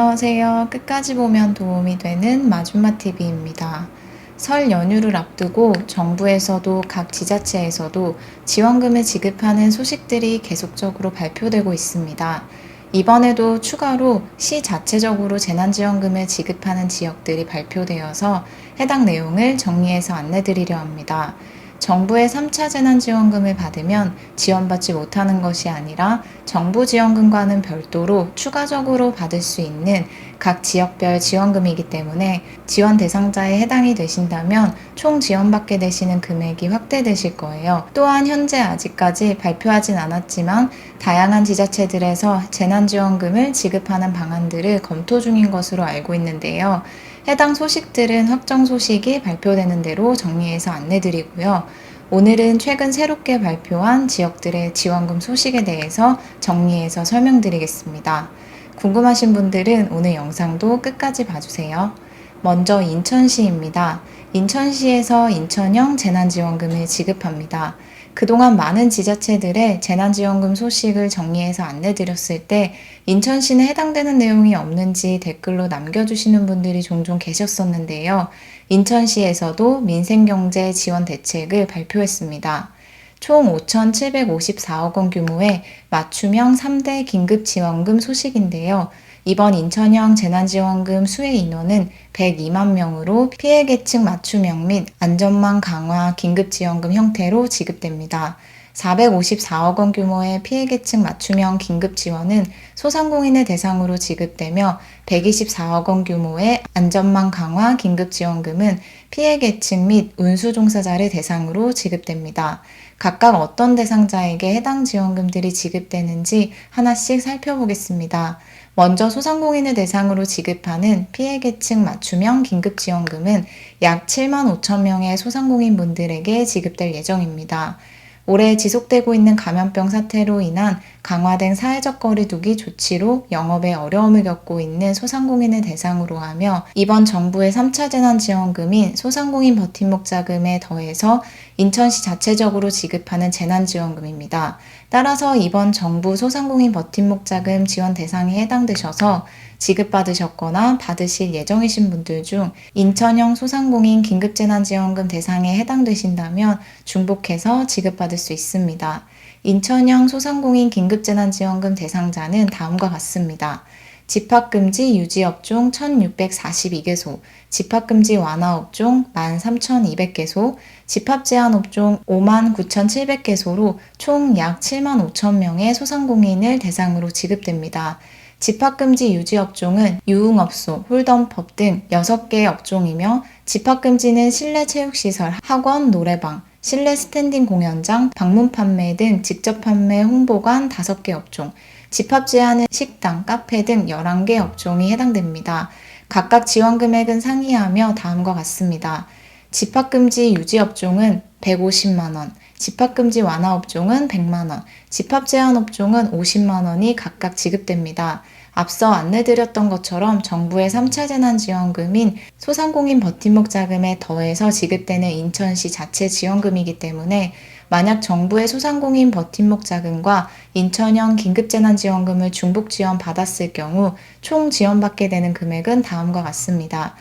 안녕하세요. 끝까지 보면 도움이 되는 마준마TV입니다. 설 연휴를 앞두고 정부에서도 각 지자체에서도 지원금을 지급하는 소식들이 계속적으로 발표되고 있습니다. 이번에도 추가로 시 자체적으로 재난지원금을 지급하는 지역들이 발표되어서 해당 내용을 정리해서 안내드리려 합니다. 정부의 3차 재난지원금을 받으면 지원받지 못하는 것이 아니라 정부 지원금과는 별도로 추가적으로 받을 수 있는 각 지역별 지원금이기 때문에 지원 대상자에 해당이 되신다면 총 지원받게 되시는 금액이 확대되실 거예요. 또한 현재 아직까지 발표하진 않았지만 다양한 지자체들에서 재난지원금을 지급하는 방안들을 검토 중인 것으로 알고 있는데요. 해당 소식들은 확정 소식이 발표되는 대로 정리해서 안내드리고요. 오늘은 최근 새롭게 발표한 지역들의 지원금 소식에 대해서 정리해서 설명드리겠습니다. 궁금하신 분들은 오늘 영상도 끝까지 봐주세요. 먼저 인천시입니다. 인천시에서 인천형 재난지원금을 지급합니다. 그동안 많은 지자체들의 재난지원금 소식을 정리해서 안내드렸을 때 인천시는 해당되는 내용이 없는지 댓글로 남겨주시는 분들이 종종 계셨었는데요. 인천시에서도 민생경제 지원 대책을 발표했습니다. 총 5,754억 원 규모의 맞춤형 3대 긴급지원금 소식인데요. 이번 인천형 재난지원금 수혜 인원은 102만 명으로 피해계층 맞춤형 및 안전망 강화 긴급지원금 형태로 지급됩니다. 454억 원 규모의 피해계층 맞춤형 긴급지원은 소상공인을 대상으로 지급되며 124억 원 규모의 안전망 강화 긴급지원금은 피해계층 및 운수종사자를 대상으로 지급됩니다. 각각 어떤 대상자에게 해당 지원금들이 지급되는지 하나씩 살펴보겠습니다. 먼저 소상공인을 대상으로 지급하는 피해계층 맞춤형 긴급지원금은 약 7만 5천 명의 소상공인분들에게 지급될 예정입니다. 올해 지속되고 있는 감염병 사태로 인한 강화된 사회적 거리두기 조치로 영업에 어려움을 겪고 있는 소상공인을 대상으로 하며 이번 정부의 3차 재난지원금인 소상공인 버팀목 자금에 더해서 인천시 자체적으로 지급하는 재난지원금입니다. 따라서 이번 정부 소상공인 버팀목 자금 지원 대상에 해당되셔서 지급받으셨거나 받으실 예정이신 분들 중 인천형 소상공인 긴급재난지원금 대상에 해당되신다면 중복해서 지급받을 수 있습니다. 인천형 소상공인 긴급재난지원금 대상자는 다음과 같습니다. 집합금지 유지업종 1,642개소, 집합금지 완화업종 13,200개소, 집합제한업종 59,700개소로 총 약 7만 5천 명의 소상공인을 대상으로 지급됩니다. 집합금지 유지업종은 유흥업소, 홀덤펍 등 6개의 업종이며 집합금지는 실내 체육시설, 학원, 노래방, 실내 스탠딩 공연장, 방문 판매 등 직접 판매 홍보관 5개 업종, 집합 제한은 식당, 카페 등 11개 업종이 해당됩니다. 각각 지원 금액은 상이하며 다음과 같습니다. 집합금지 유지업종은 150만원, 집합금지 완화업종은 100만원, 집합제한업종은 50만원이 각각 지급됩니다. 앞서 안내드렸던 것처럼 정부의 3차 재난지원금인 소상공인 버팀목 자금에 더해서 지급되는 인천시 자체 지원금이기 때문에 만약 정부의 소상공인 버팀목 자금과 인천형 긴급재난지원금을 중복 지원 받았을 경우 총 지원받게 되는 금액은 다음과 같습니다.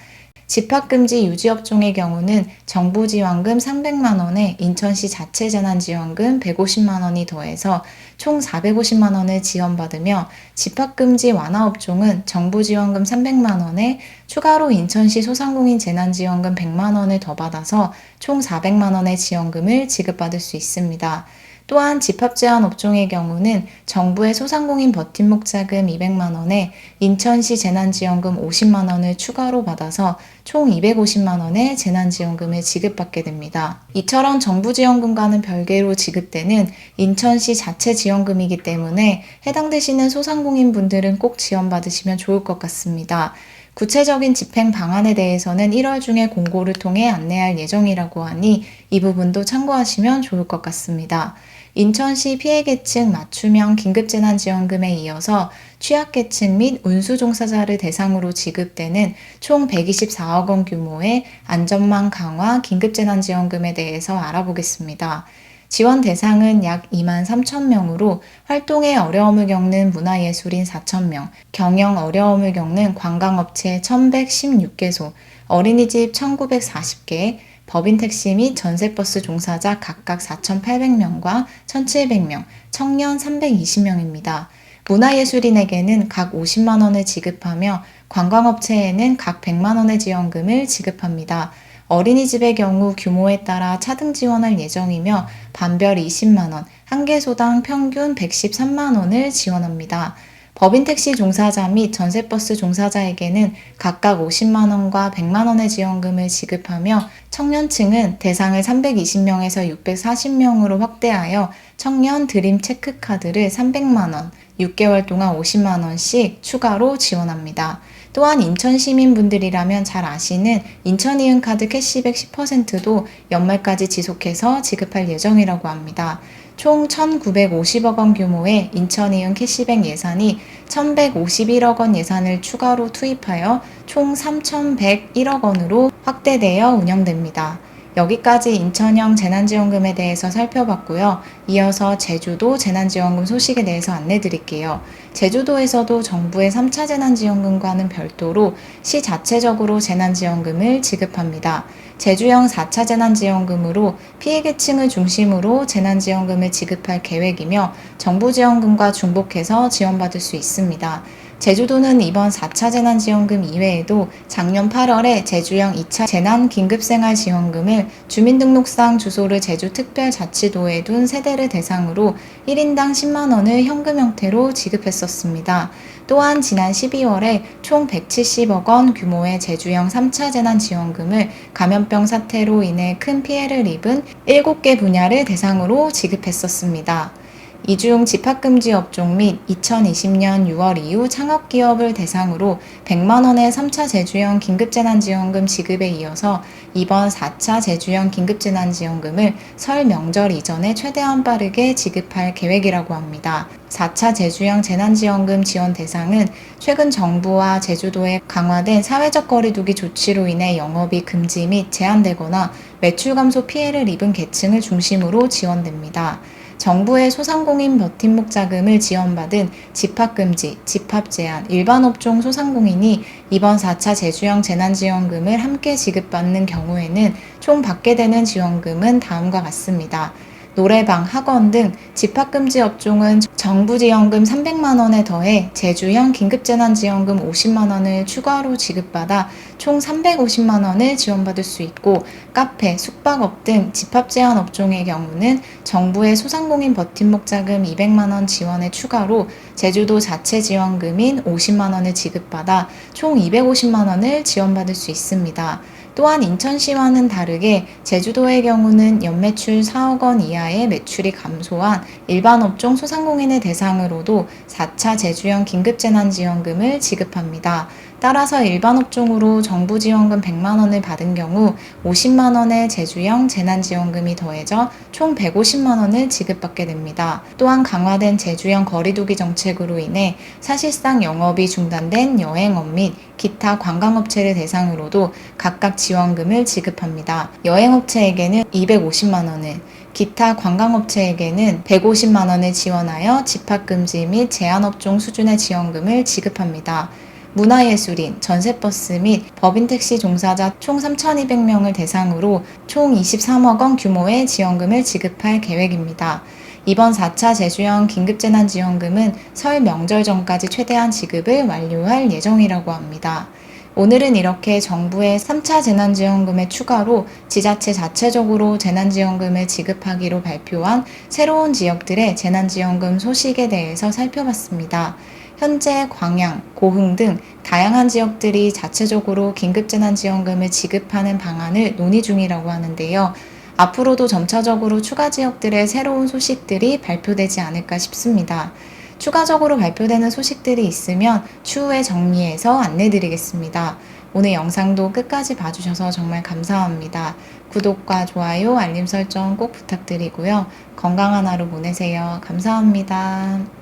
집합금지 유지업종의 경우는 정부 지원금 300만원에 인천시 자체 재난지원금 150만원이 더해서 총 450만원을 지원받으며 집합금지 완화업종은 정부 지원금 300만원에 추가로 인천시 소상공인 재난지원금 100만원을 더 받아서 총 400만원의 지원금을 지급받을 수 있습니다. 또한 집합제한 업종의 경우는 정부의 소상공인 버팀목 자금 200만원에 인천시 재난지원금 50만원을 추가로 받아서 총 250만원의 재난지원금을 지급받게 됩니다. 이처럼 정부 지원금과는 별개로 지급되는 인천시 자체 지원금이기 때문에 해당되시는 소상공인 분들은 꼭 지원받으시면 좋을 것 같습니다. 구체적인 집행 방안에 대해서는 1월 중에 공고를 통해 안내할 예정이라고 하니 이 부분도 참고하시면 좋을 것 같습니다. 인천시 피해계층 맞춤형 긴급재난지원금에 이어서 취약계층 및 운수종사자를 대상으로 지급되는 총 124억 원 규모의 안전망 강화 긴급재난지원금에 대해서 알아보겠습니다. 지원 대상은 약 2만 3천 명으로 활동에 어려움을 겪는 문화예술인 4천 명, 경영 어려움을 겪는 관광업체 1,116개소, 어린이집 1,940개, 법인택시 및 전세버스 종사자 각각 4,800명과 1,700명, 청년 320명입니다. 문화예술인에게는 각 50만 원을 지급하며 관광업체에는 각 100만 원의 지원금을 지급합니다. 어린이집의 경우 규모에 따라 차등 지원할 예정이며 반별 20만 원, 한 개소당 평균 113만 원을 지원합니다. 법인택시 종사자 및 전세버스 종사자에게는 각각 50만 원과 100만 원의 지원금을 지급하며 청년층은 대상을 320명에서 640명으로 확대하여 청년 드림 체크카드를 300만 원, 6개월 동안 50만 원씩 추가로 지원합니다. 또한 인천 시민분들이라면 잘 아시는 인천이은카드 캐시백 10%도 연말까지 지속해서 지급할 예정이라고 합니다. 총 1,950억 원 규모의 인천이은 캐시백 예산이 1,151억 원 예산을 추가로 투입하여 총 3,101억 원으로 확대되어 운영됩니다. 여기까지 인천형 재난지원금에 대해서 살펴봤고요. 이어서 제주도 재난지원금 소식에 대해서 안내드릴게요. 제주도에서도 정부의 3차 재난지원금과는 별도로 시 자체적으로 재난지원금을 지급합니다. 제주형 4차 재난지원금으로 피해계층을 중심으로 재난지원금을 지급할 계획이며 정부 지원금과 중복해서 지원받을 수 있습니다. 제주도는 이번 4차 재난지원금 이외에도 작년 8월에 제주형 2차 재난긴급생활지원금을 주민등록상 주소를 제주특별자치도에 둔 세대를 대상으로 1인당 10만 원을 현금 형태로 지급했었습니다. 또한 지난 12월에 총 170억 원 규모의 제주형 3차 재난지원금을 감염병 사태로 인해 큰 피해를 입은 7개 분야를 대상으로 지급했었습니다. 이 중 집합금지 업종 및 2020년 6월 이후 창업기업을 대상으로 100만 원의 3차 제주형 긴급재난지원금 지급에 이어서 이번 4차 제주형 긴급재난지원금을 설 명절 이전에 최대한 빠르게 지급할 계획이라고 합니다. 4차 제주형 재난지원금 지원 대상은 최근 정부와 제주도에 강화된 사회적 거리두기 조치로 인해 영업이 금지 및 제한되거나 매출 감소 피해를 입은 계층을 중심으로 지원됩니다. 정부의 소상공인 버팀목 자금을 지원받은 집합금지, 집합제한, 일반업종 소상공인이 이번 4차 제주형 재난지원금을 함께 지급받는 경우에는 총 받게 되는 지원금은 다음과 같습니다. 노래방, 학원 등 집합금지 업종은 정부지원금 300만 원에 더해 제주형 긴급재난지원금 50만 원을 추가로 지급받아 총 350만 원을 지원받을 수 있고 카페, 숙박업 등 집합제한 업종의 경우는 정부의 소상공인 버팀목 자금 200만 원 지원에 추가로 제주도 자체 지원금인 50만 원을 지급받아 총 250만 원을 지원받을 수 있습니다. 또한 인천시와는 다르게 제주도의 경우는 연매출 4억 원 이하의 매출이 감소한 일반업종 소상공인을 대상으로도 4차 제주형 긴급재난지원금을 지급합니다. 따라서 일반업종으로 정부지원금 100만 원을 받은 경우 50만 원의 제주형 재난지원금이 더해져 총 150만 원을 지급받게 됩니다. 또한 강화된 제주형 거리두기 정책으로 인해 사실상 영업이 중단된 여행업 및 기타 관광업체를 대상으로도 각각 지원금을 지급합니다. 여행업체에게는 250만 원을, 기타 관광업체에게는 150만 원을 지원하여 집합금지 및 제한업종 수준의 지원금을 지급합니다. 문화예술인, 전세버스 및 법인택시 종사자 총 3,200명을 대상으로 총 23억 원 규모의 지원금을 지급할 계획입니다. 이번 4차 제주형 긴급재난지원금은 설 명절 전까지 최대한 지급을 완료할 예정이라고 합니다. 오늘은 이렇게 정부의 3차 재난지원금에 추가로 지자체 자체적으로 재난지원금을 지급하기로 발표한 새로운 지역들의 재난지원금 소식에 대해서 살펴봤습니다. 현재 광양, 고흥 등 다양한 지역들이 자체적으로 긴급재난지원금을 지급하는 방안을 논의 중이라고 하는데요. 앞으로도 점차적으로 추가 지역들의 새로운 소식들이 발표되지 않을까 싶습니다. 추가적으로 발표되는 소식들이 있으면 추후에 정리해서 안내드리겠습니다. 오늘 영상도 끝까지 봐주셔서 정말 감사합니다. 구독과 좋아요, 알림 설정 꼭 부탁드리고요. 건강한 하루 보내세요. 감사합니다.